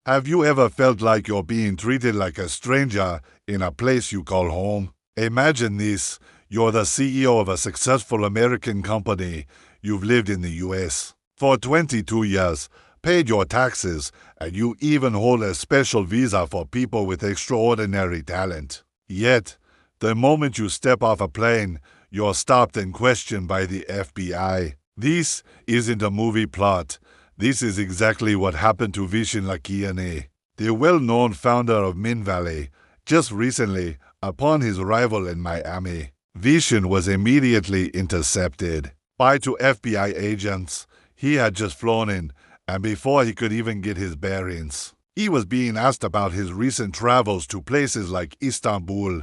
Have you ever felt like you're being treated like a stranger in a place you call home? Imagine this. You're the CEO of a successful American company. You've lived in the US for 22 years, paid your taxes, and you even hold a special visa for people with extraordinary talent. Yet, the moment you step off a plane, you're stopped and questioned by the FBI. This isn't a movie plot. This is exactly what happened to Vishen Lakhiani, the well-known founder of Mindvalley. Just recently, upon his arrival in Miami, Vishen was immediately intercepted by two FBI agents. He had just flown in, and before he could even get his bearings, he was being asked about his recent travels to places like Istanbul,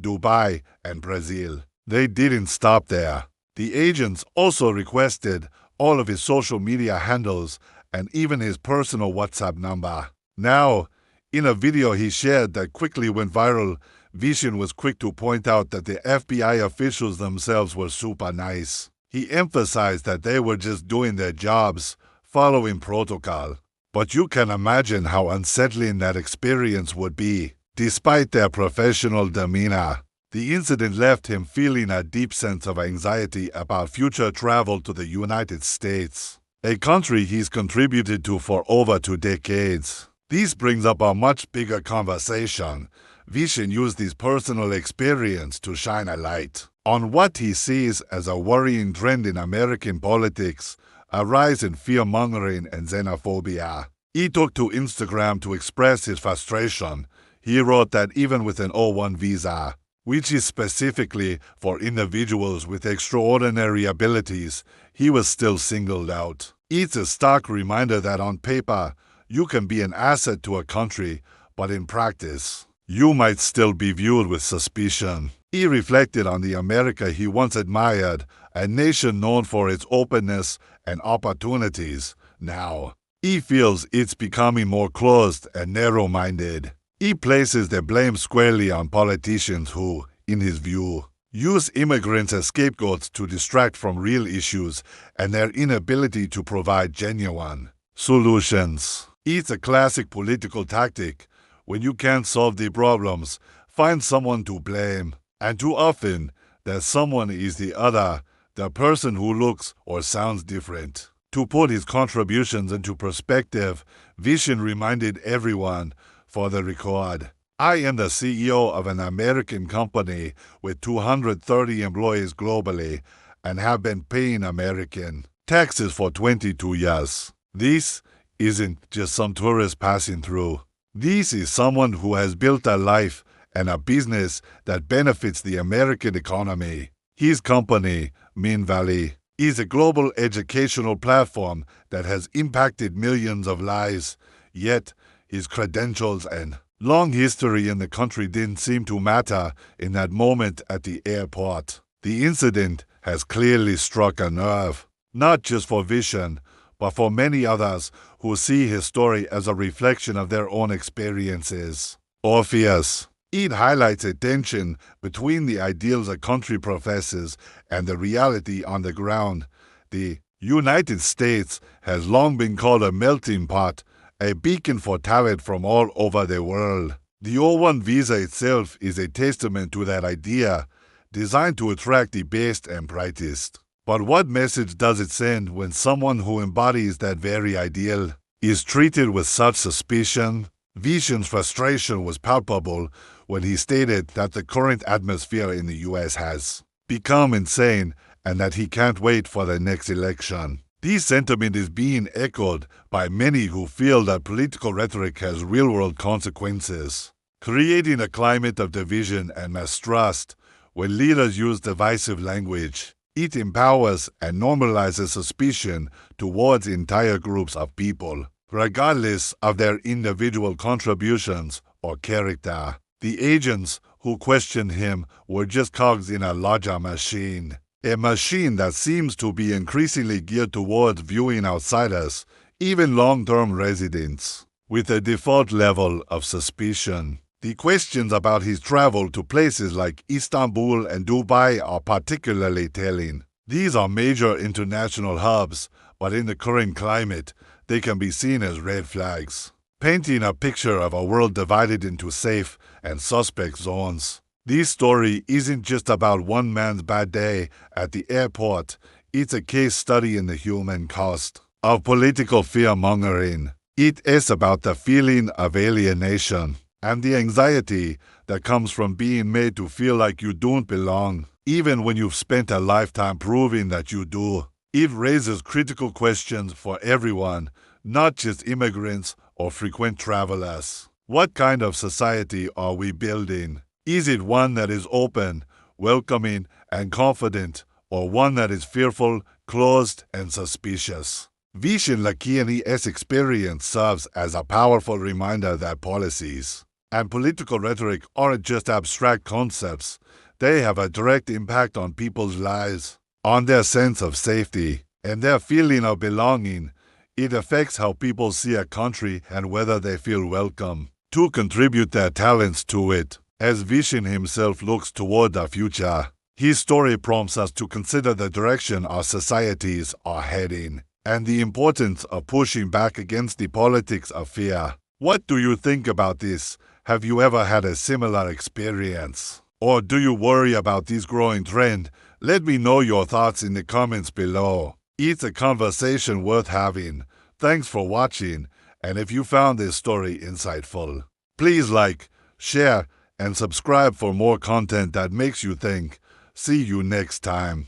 Dubai, and Brazil. They didn't stop there. The agents also requested all of his social media handles and even his personal WhatsApp number. Now, in a video he shared that quickly went viral, Vishen was quick to point out that the FBI officials themselves were super nice. He emphasized that they were just doing their jobs, following protocol. But you can imagine how unsettling that experience would be. Despite their professional demeanor, the incident left him feeling a deep sense of anxiety about future travel to the United States, a country he's contributed to for over 2 decades. This brings up a much bigger conversation. Vishen used his personal experience to shine a light on what he sees as a worrying trend in American politics, a rise in fear-mongering and xenophobia. He took to Instagram to express his frustration. He wrote that even with an O1 visa, which is specifically for individuals with extraordinary abilities, he was still singled out. It's a stark reminder that on paper, you can be an asset to a country, but in practice, you might still be viewed with suspicion. He reflected on the America he once admired, a nation known for its openness and opportunities. Now, he feels it's becoming more closed and narrow-minded. He places the blame squarely on politicians who, in his view, use immigrants as scapegoats to distract from real issues and their inability to provide genuine solutions. It's a classic political tactic. When you can't solve the problems, find someone to blame. And too often, that someone is the other, the person who looks or sounds different. To put his contributions into perspective, Vishen reminded everyone, for the record, I am the CEO of an American company with 230 employees globally and have been paying American taxes for 22 years. This isn't just some tourist passing through. This is someone who has built a life and a business that benefits the American economy. His company, Mindvalley, is a global educational platform that has impacted millions of lives, yet his credentials and long history in the country didn't seem to matter in that moment at the airport. The incident has clearly struck a nerve, not just for Vishen, but for many others who see his story as a reflection of their own experiences or fears. It highlights a tension between the ideals a country professes and the reality on the ground. The United States has long been called a melting pot, a beacon for talent from all over the world. The O1 visa itself is a testament to that idea, designed to attract the best and brightest. But what message does it send when someone who embodies that very ideal is treated with such suspicion? Vishen's frustration was palpable when he stated that the current atmosphere in the US has become insane and that he can't wait for the next election. This sentiment is being echoed by many who feel that political rhetoric has real-world consequences, creating a climate of division and mistrust. When leaders use divisive language, it empowers and normalizes suspicion towards entire groups of people, regardless of their individual contributions or character. The agents who questioned him were just cogs in a larger machine. A machine that seems to be increasingly geared towards viewing outsiders, even long-term residents, with a default level of suspicion. The questions about his travel to places like Istanbul and Dubai are particularly telling. These are major international hubs, but in the current climate, they can be seen as red flags. painting a picture of a world divided into safe and suspect zones. This story isn't just about one man's bad day at the airport. It's a case study in the human cost of political fear-mongering. It is about the feeling of alienation and the anxiety that comes from being made to feel like you don't belong, even when you've spent a lifetime proving that you do. It raises critical questions for everyone, not just immigrants or frequent travelers. What kind of society are we building? Is it one that is open, welcoming, and confident, or one that is fearful, closed, and suspicious? Vishen Lakhiani's experience serves as a powerful reminder that policies and political rhetoric aren't just abstract concepts. They have a direct impact on people's lives, on their sense of safety, and their feeling of belonging. It affects how people see a country and whether they feel welcome to contribute their talents to it. As Vishen himself looks toward the future, his story prompts us to consider the direction our societies are heading and the importance of pushing back against the politics of fear. What do you think about this? Have you ever had a similar experience? Or do you worry about this growing trend? Let me know your thoughts in the comments below. It's a conversation worth having. Thanks for watching, and if you found this story insightful, please like, share, and subscribe for more content that makes you think. See you next time.